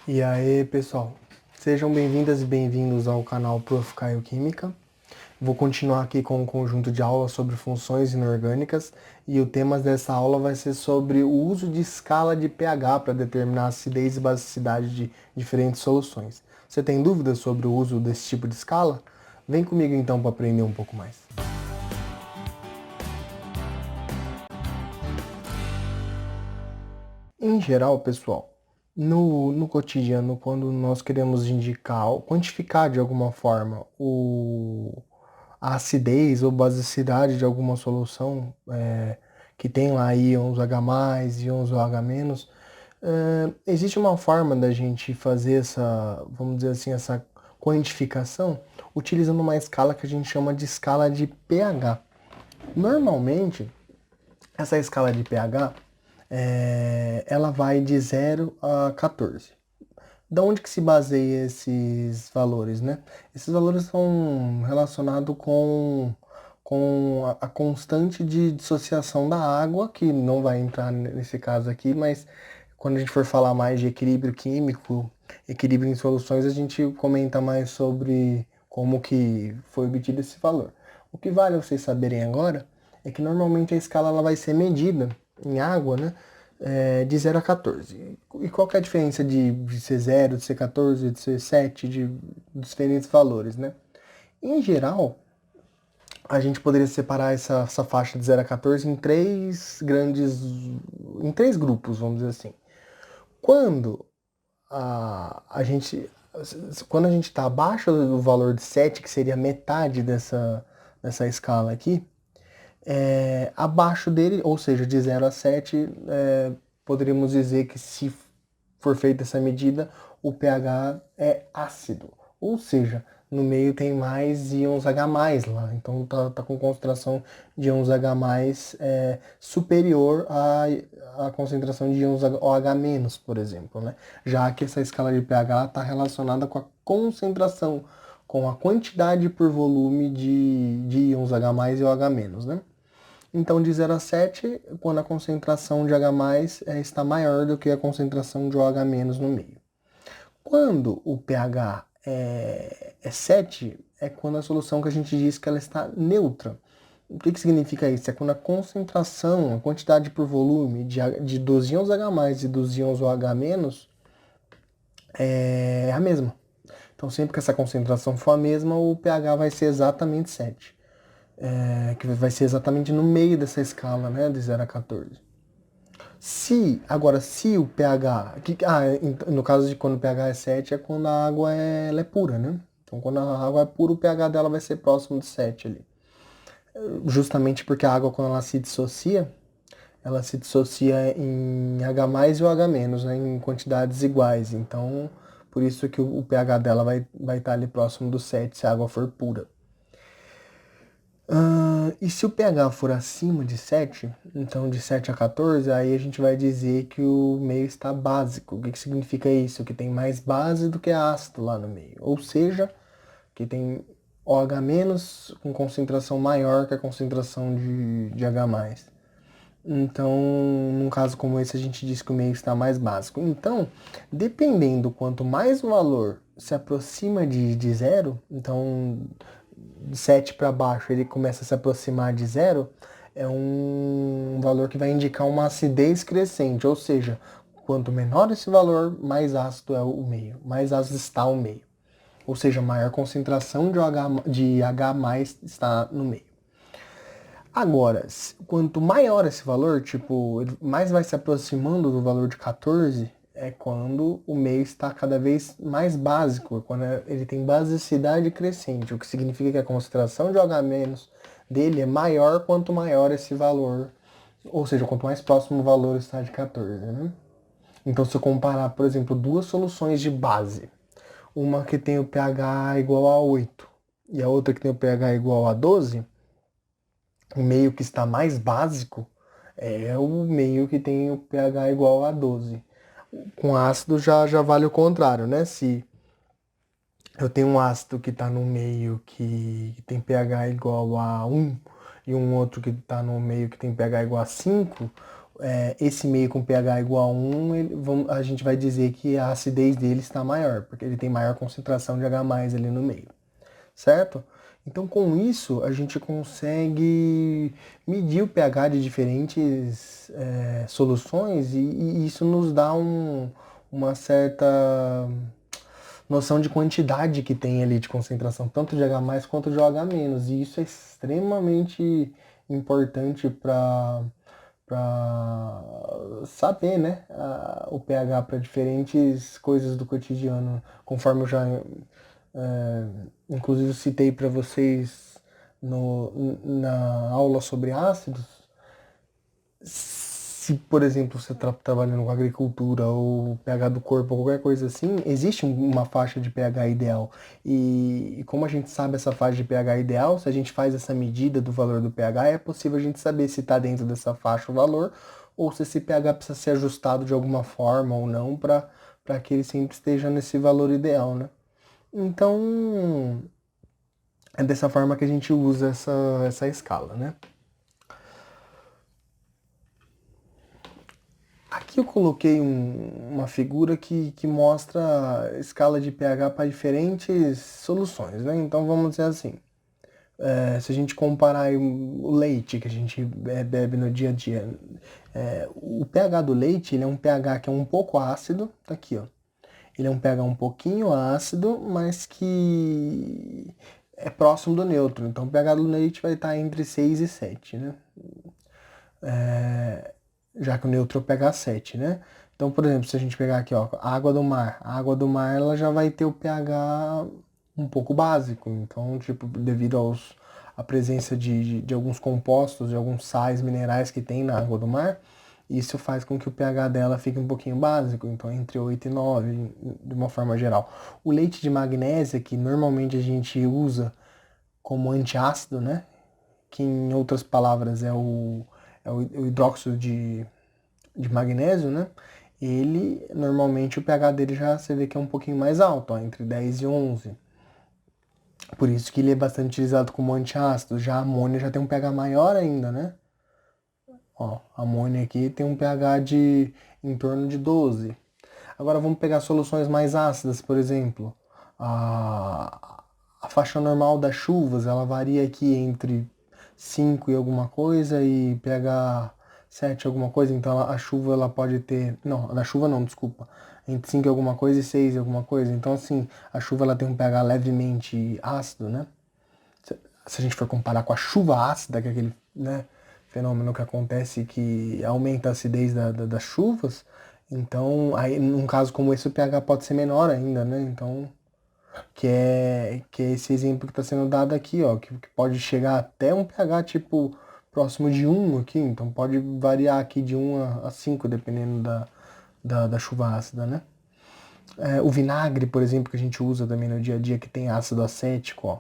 E aí, pessoal, sejam bem-vindas e bem-vindos ao canal Prof. Caio Química. Vou continuar aqui com um conjunto de aulas sobre funções inorgânicas e o tema dessa aula vai ser sobre o uso de escala de pH para determinar a acidez e basicidade de diferentes soluções. Você tem dúvidas sobre o uso desse tipo de escala? Vem comigo então para aprender um pouco mais. Em geral, pessoal, no cotidiano, quando nós queremos indicar ou quantificar de alguma forma a acidez ou basicidade de alguma solução que tem lá íons H+, íons OH-, existe uma forma da gente fazer essa, vamos dizer assim, essa quantificação utilizando uma escala que a gente chama de escala de pH. Normalmente, essa escala de pH ela vai de 0 a 14. Da onde que se baseia esses valores, né? Esses valores são relacionados com a constante de dissociação da água, que não vai entrar nesse caso aqui, mas quando a gente for falar mais de equilíbrio químico, equilíbrio em soluções, a gente comenta mais sobre como que foi obtido esse valor. O que vale vocês saberem agora é que normalmente a escala ela vai ser medida em água, né? De 0 a 14. E qual que é a diferença de ser 0, de ser 14, de ser 7, de diferentes valores, né? Em geral, a gente poderia separar essa faixa de 0 a 14 em três grupos, vamos dizer assim. Quando a gente quando a gente está abaixo do valor de 7, que seria metade dessa escala aqui, abaixo dele, ou seja, de 0 a 7, poderíamos dizer que se for feita essa medida, o pH é ácido. Ou seja, no meio tem mais íons H+, então tá com concentração de íons H+, superior à concentração de íons OH-, por exemplo, né? Já que essa escala de pH está relacionada com a concentração, com a quantidade por volume de íons H+, e OH-, né? Então, de 0 a 7, quando a concentração de H+, está maior do que a concentração de OH- no meio. Quando o pH é 7, é quando a solução que a gente diz que ela está neutra. O que significa isso? É quando a concentração, a quantidade por volume dos íons H+, e dos íons OH- é a mesma. Então, sempre que essa concentração for a mesma, o pH vai ser exatamente 7. Que vai ser exatamente no meio dessa escala, né, de 0 a 14. Se o pH, no caso de quando o pH é 7, é quando a água ela é pura, né? Então, quando a água é pura, o pH dela vai ser próximo de 7 ali. Justamente porque a água, quando ela se dissocia em H+, e OH-, né, em quantidades iguais. Então, por isso que o pH dela vai estar ali próximo do 7, se a água for pura. E se o pH for acima de 7, então de 7 a 14, aí a gente vai dizer que o meio está básico. O que significa isso? Que tem mais base do que ácido lá no meio. Ou seja, que tem OH- com concentração maior que a concentração de H+. Então, num caso como esse, a gente diz que o meio está mais básico. Então, dependendo quanto mais o valor se aproxima de zero, então de 7 para baixo ele começa a se aproximar de zero, é um valor que vai indicar uma acidez crescente, ou seja, quanto menor esse valor, mais ácido é o meio, mais ácido está o meio. Ou seja, maior concentração de H+ está no meio. Agora, quanto maior esse valor, tipo, mais vai se aproximando do valor de 14, é quando o meio está cada vez mais básico, quando ele tem basicidade crescente, o que significa que a concentração de OH- dele é maior quanto maior esse valor, ou seja, quanto mais próximo o valor está de 14, né? Então, se eu comparar, por exemplo, duas soluções de base, uma que tem o pH igual a 8 e a outra que tem o pH igual a 12, o meio que está mais básico é o meio que tem o pH igual a 12. Com ácido já vale o contrário, né? Se eu tenho um ácido que está no meio que tem pH igual a 1 e um outro que está no meio que tem pH igual a 5, esse meio com pH igual a 1, a gente vai dizer que a acidez dele está maior, porque ele tem maior concentração de H+ ali no meio, certo? Então, com isso, a gente consegue medir o pH de diferentes soluções e isso nos dá uma certa noção de quantidade que tem ali de concentração, tanto de H+ quanto de OH-. E isso é extremamente importante para saber, né, o pH para diferentes coisas do cotidiano, conforme eu já inclusive citei para vocês na aula sobre ácidos. Se, por exemplo, você está trabalhando com agricultura ou pH do corpo ou qualquer coisa assim, existe uma faixa de pH ideal. E como a gente sabe essa faixa de pH ideal, se a gente faz essa medida do valor do pH, é possível a gente saber se está dentro dessa faixa o valor ou se esse pH precisa ser ajustado de alguma forma ou não para que ele sempre esteja nesse valor ideal, né? Então, é dessa forma que a gente usa essa escala, né? Aqui eu coloquei uma figura que mostra a escala de pH para diferentes soluções, né? Então vamos dizer assim, se a gente comparar o leite que a gente bebe no dia a dia, o pH do leite ele é um pH que é um pouco ácido, tá aqui, ó. Ele é um pH um pouquinho ácido, mas que é próximo do neutro. Então o pH do leite vai estar entre 6 e 7, né? Já que o neutro é o pH 7, né? Então, por exemplo, se a gente pegar aqui, ó, a água do mar. A água do mar, ela já vai ter o pH um pouco básico. Então, tipo, devido à presença de alguns compostos, de alguns sais minerais que tem na água do mar, isso faz com que o pH dela fique um pouquinho básico, então entre 8 e 9, de uma forma geral. O leite de magnésia, que normalmente a gente usa como antiácido, né? Que em outras palavras é o hidróxido de magnésio, né? Ele, normalmente, o pH dele já você vê que é um pouquinho mais alto, ó, entre 10 e 11. Por isso que ele é bastante utilizado como antiácido. Já a amônia já tem um pH maior ainda, né? Ó, a amônia aqui tem um pH de em torno de 12. Agora vamos pegar soluções mais ácidas, por exemplo. A faixa normal das chuvas, ela varia aqui entre 5 e alguma coisa e pH 7 alguma coisa. Então a chuva ela pode ter... Não, na chuva não, desculpa. Entre 5 e alguma coisa e 6 e alguma coisa. Então assim, a chuva ela tem um pH levemente ácido, né? Se a gente for comparar com a chuva ácida, que é aquele, né, fenômeno que acontece que aumenta a acidez das chuvas, então, aí, num caso como esse, o pH pode ser menor ainda, né? Então, que é esse exemplo que está sendo dado aqui, ó, que pode chegar até um pH tipo próximo de 1 aqui, então pode variar aqui de 1 a 5, dependendo da chuva ácida, né? O vinagre, por exemplo, que a gente usa também no dia a dia, que tem ácido acético, ó,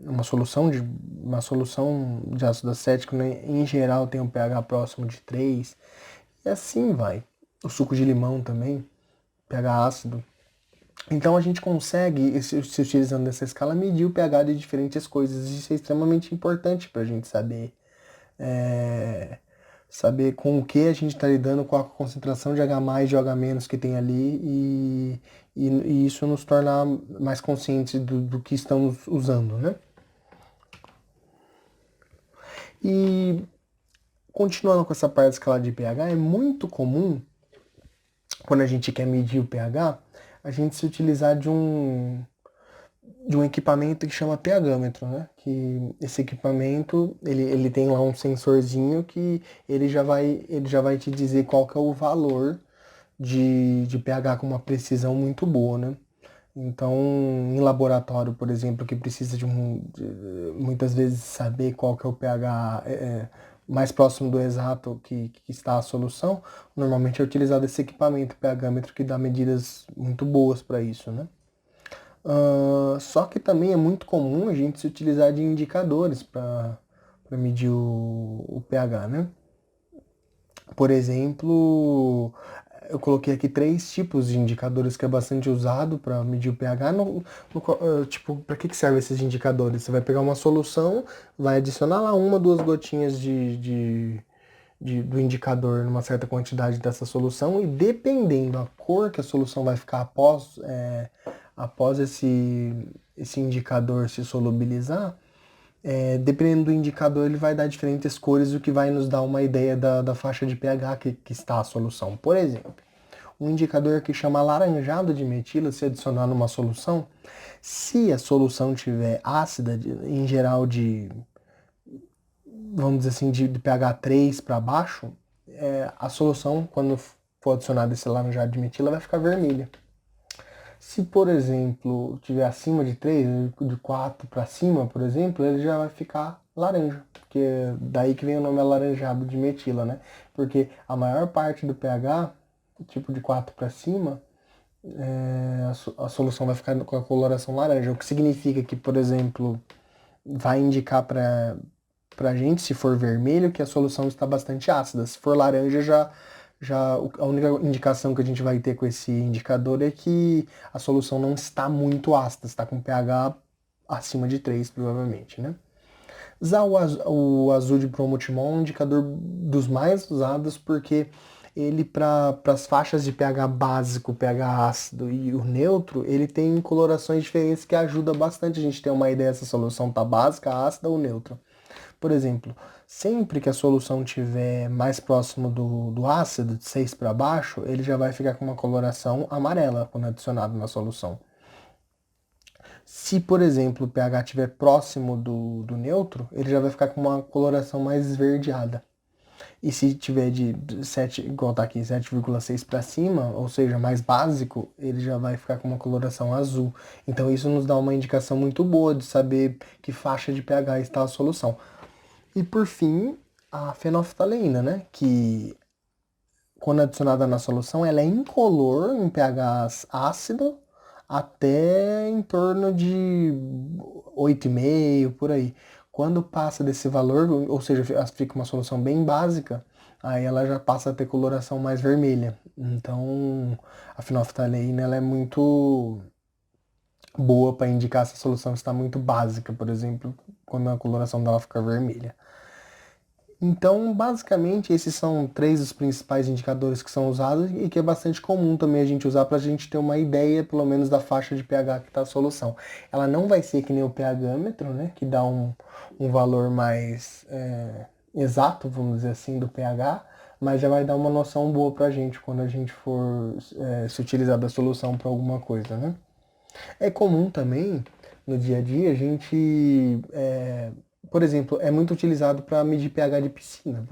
uma solução de ácido acético, né, em geral tem um pH próximo de 3, e assim vai. O suco de limão também, pH ácido. Então a gente consegue, se utilizando dessa escala, medir o pH de diferentes coisas. Isso é extremamente importante para a gente saber com o que a gente está lidando, qual a concentração de H+, de OH- que tem ali e isso nos tornar mais conscientes do que estamos usando, né? E continuando com essa parte da escala de pH, é muito comum, quando a gente quer medir o pH, a gente se utilizar de um equipamento que chama pHmetro, né? Que esse equipamento, ele tem lá um sensorzinho que ele já vai te dizer qual que é o valor de pH com uma precisão muito boa, né? Então, em laboratório, por exemplo, que precisa muitas vezes saber qual que é o pH mais próximo do exato que está a solução, normalmente é utilizado esse equipamento pHmetro que dá medidas muito boas para isso, né? Só que também é muito comum a gente se utilizar de indicadores para medir o pH, né? Por exemplo, eu coloquei aqui 3 tipos de indicadores que é bastante usado para medir o pH. Tipo, para que servem esses indicadores? Você vai pegar uma solução, vai adicionar lá 1, 2 gotinhas do indicador numa certa quantidade dessa solução, e dependendo da cor que a solução vai ficar após esse indicador se solubilizar, dependendo do indicador, ele vai dar diferentes cores, o que vai nos dar uma ideia da faixa de pH que está a solução. Por exemplo, um indicador que chama laranjado de metila, se adicionar numa solução, se a solução tiver ácida, em geral vamos dizer assim, de pH 3 para baixo, a solução, quando for adicionado esse laranjado de metila, vai ficar vermelha. Se, por exemplo, tiver acima de 3, de 4 para cima, por exemplo, ele já vai ficar laranja, porque daí que vem o nome alaranjado de metila, né? Porque a maior parte do pH, tipo de 4 para cima, a solução vai ficar com a coloração laranja, o que significa que, por exemplo, vai indicar pra gente, se for vermelho, que a solução está bastante ácida. Se for laranja, a única indicação que a gente vai ter com esse indicador é que a solução não está muito ácida, está com pH acima de 3, provavelmente, né? Já o azul de bromotimol é um indicador dos mais usados, porque ele, para as faixas de pH básico, pH ácido e o neutro, ele tem colorações diferentes que ajuda bastante a gente ter uma ideia se a solução está básica, ácida ou neutra. Por exemplo, sempre que a solução estiver mais próximo do ácido, de 6 para baixo, ele já vai ficar com uma coloração amarela quando adicionado na solução. Se, por exemplo, o pH estiver próximo do neutro, ele já vai ficar com uma coloração mais esverdeada. E se tiver de 7, igual tá aqui, 7,6 para cima, ou seja, mais básico, ele já vai ficar com uma coloração azul. Então isso nos dá uma indicação muito boa de saber que faixa de pH está a solução. E por fim, a fenolftaleína, né? Que quando adicionada na solução, ela é incolor em pH ácido até em torno de 8,5 por aí. Quando passa desse valor, ou seja, fica uma solução bem básica, aí ela já passa a ter coloração mais vermelha. Então, a fenolftaleína ela é muito boa para indicar se a solução está muito básica, por exemplo, quando a coloração dela fica vermelha. Então, basicamente, esses são 3 dos principais indicadores que são usados e que é bastante comum também a gente usar para a gente ter uma ideia, pelo menos, da faixa de pH que está a solução. Ela não vai ser que nem o pHmetro, né, que dá um valor mais exato, vamos dizer assim, do pH, mas já vai dar uma noção boa para a gente quando a gente for se utilizar da solução para alguma coisa, né? É comum também, no dia a dia, a gente, por exemplo, é muito utilizado para medir pH de piscina,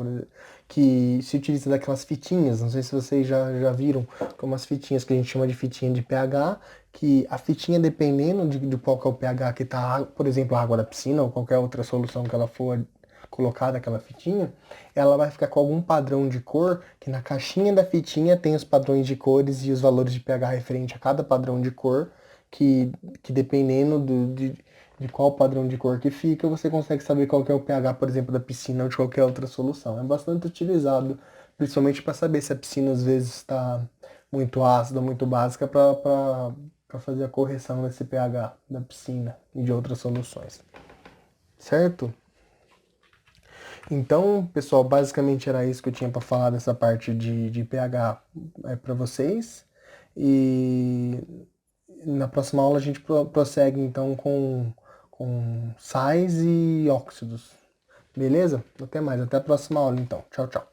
que se utiliza daquelas fitinhas, não sei se vocês já viram, como as fitinhas que a gente chama de fitinha de pH, que a fitinha, dependendo de qual que é o pH que está, por exemplo, a água da piscina ou qualquer outra solução que ela for colocada, aquela fitinha, ela vai ficar com algum padrão de cor, que na caixinha da fitinha tem os padrões de cores e os valores de pH referente a cada padrão de cor, que dependendo de qual padrão de cor que fica, você consegue saber qual que é o pH, por exemplo, da piscina ou de qualquer outra solução. É bastante utilizado, principalmente para saber se a piscina às vezes está muito ácida ou muito básica, para fazer a correção desse pH da piscina e de outras soluções. Certo? Então, pessoal, basicamente era isso que eu tinha para falar dessa parte de pH para vocês. E na próxima aula a gente prossegue então com sais e óxidos. Beleza? Até mais, até a próxima aula então. Tchau, tchau.